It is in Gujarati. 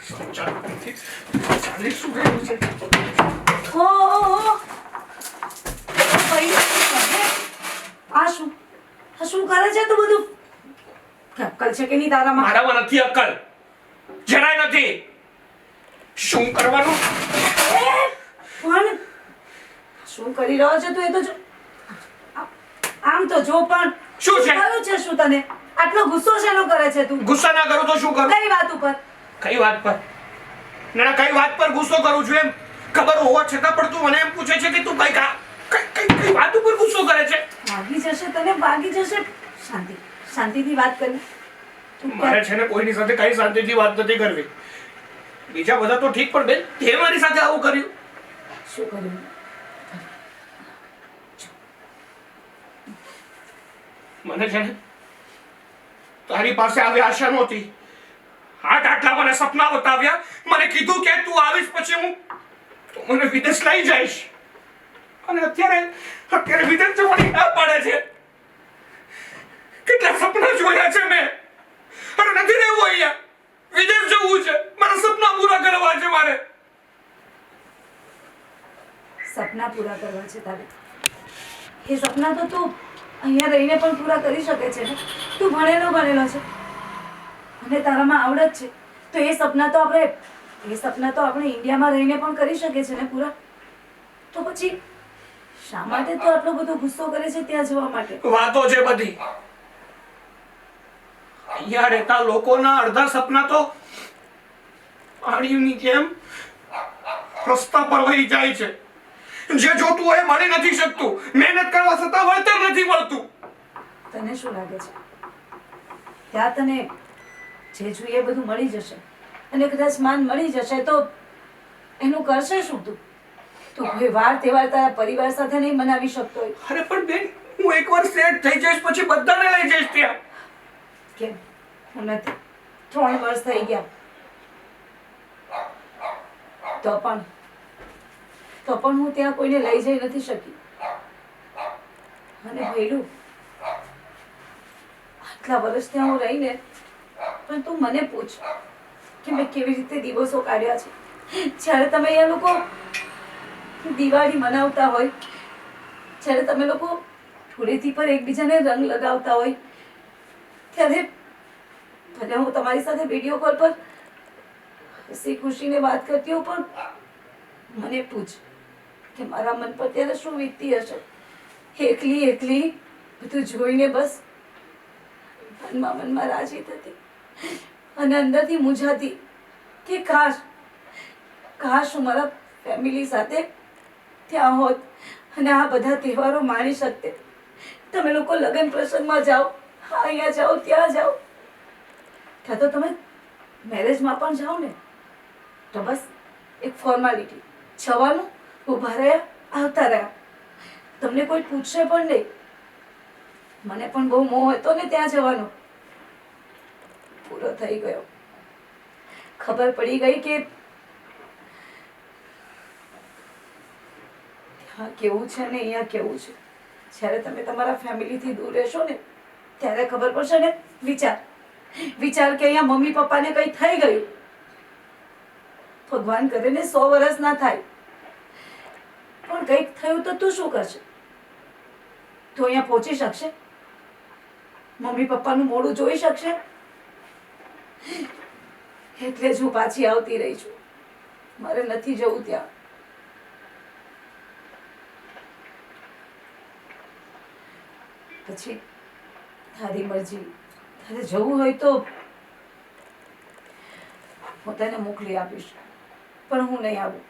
શું કરે છે તું બધું? અક્કલ છે કે નહીં તારામાં? મારામાં નથી અક્કલ, જરાય નથી. શું કરવાનું? પણ શું કરી રહ્યો છે તું? એ તો જો આમ તો જો. પણ શું છે? થયું છે શું તને? આટલો ગુસ્સો શેનો કરે છે તું? ગુસ્સા ના કરું તો શું કરું? કઈ વાત ઉપર? કઈ વાત પર? ના કઈ વાત પર ગુસ્સો કરું છું એમ ખબર હોવા છતાં પણ તું મને એમ પૂછે છે કે તું કઈ વાત ઉપર ગુસ્સો કરે છે? વાગી જશે તને, વાગી જશે. શાંતિથી વાત કરી. મારે છે ને કોઈની સાથે કઈ શાંતિથી વાત નથી કરવી. બીજા બધા તો ઠીક, પણ બેન તે મારી સાથે આવું કર્યું. શું કર્યું? મને છે ને તારી પાસે આવી આશા નહોતી. આટલા મને સપના બતાવ્યા, મને કીધું કે તું આવીશ પછી હું મને વિદેશ લઈ જઈશ, અને અત્યારે વિદેશ જવાની ના પાડે છે. કેટલા સપના જોયા છે મેં, અને નથી રહેવું અહીંયા. વિદેશ જવું છે, મારા સપના પૂરા કરવા છે. મારે સપના પૂરા કરવા છે તારે? એ સપના તો તું અહીંયા રહીને પણ પૂરા કરી શકે છે ને. તું ભણેલો છે અને તારામાં આવડત છે, તો એ સપના તો આપણે ઇન્ડિયામાં રહીને પણ કરી શકે છે ને પૂરા. તો પછી શા માટે તું આટલો બધો ગુસ્સો કરે છે ત્યાં જવા માટે? વાતો છે બધી. અહીંયા રહેતા લોકોના અડધા સપના તો પાણીની જેમ રસ્તા પર વહી જાય છે. જે જોતું હોય મળી નથી શકતું, મહેનત કરવા છતાં વળતર નથી મળતું. તને શું લાગે છે ત્યાં તને જે જોઈએ બધું મળી જશે, અને કદાચ માન મળી જશે તો એનું કરશે શું તું? તું કોઈ વાર તહેવાર તારા પરિવાર સાથે નહીં મનાવી શકતો હોય? અરે પણ બેન, હું એકવાર સેટ થઈ જઈશ પછી બધાને લઈ જઈશ ત્યાં. કેમ? હું નથી. 3 વર્ષ થઈ ગયા તો પણ હું ત્યાં કોઈને લઈ જઈ નથી શકી. અને ભઈલું, આટલા વર્ષ ત્યાં હું રહીને પણ તું મને પૂછ કે મેં કેવી રીતે દિવસો કાઢ્યા છે. જ્યારે તમે અહીંયા લોકો દિવાળી મનાવતા હોય, જ્યારે તમે લોકો ધૂળેટી પર એકબીજાને રંગ લગાવતા હોય, ત્યારે ભલે હું તમારી સાથે વિડીયો કોલ પર હસી ખુશીને વાત કરતી હોઉં, પણ મને પૂછ કે મારા મન પર ત્યારે શું વીતતી હશે. એકલી બધું જોઈને બસ મનમાં રાજી થતી અને અંદરથી મૂંઝાતી કે કાશ હું મારા ફેમિલી સાથે ત્યાં હોત અને આ બધા તહેવારો માણી શકતે. તમે લોકો લગ્ન પ્રસંગમાં જાઓ, અહીંયા જાઓ, ત્યાં જાઓ, ત્યાં તો તમે મેરેજમાં પણ જાઓ ને, તો બસ એક ફોર્માલિટી, જવાનું, ઊભા રહ્યા, આવતા રહ્યા, તમને કોઈ પૂછશે પણ નહીં. મને પણ બહુ મોહ હતો ને ત્યાં જવાનો, પૂરો થઈ ગયો. ખબર પડી ગઈ કે ત્યાં કેવું છે ને અહીંયા કેવું છે. જ્યારે તમે તમારા ફેમિલીથી દૂર રહેશો ને ત્યારે ખબર પડશે ને. વિચાર કે અહીંયા મમ્મી પપ્પાને કંઈ થઈ ગયું, ભગવાન કરે ને 100 વર્ષ ના થાય, પણ કંઈક થયું તો તું શું કરશે? તું અહીંયા પહોંચી શકશે? મમ્મી પપ્પાનું મોઢું જોઈ શકશે? એટલે જ હું પાછી આવતી રહી છું. મારે નથી જવું ત્યાં. પછી તારી મરજી, તારે જવું હોય તો હું તને મોકલી આપીશ, પણ હું નહીં આવું.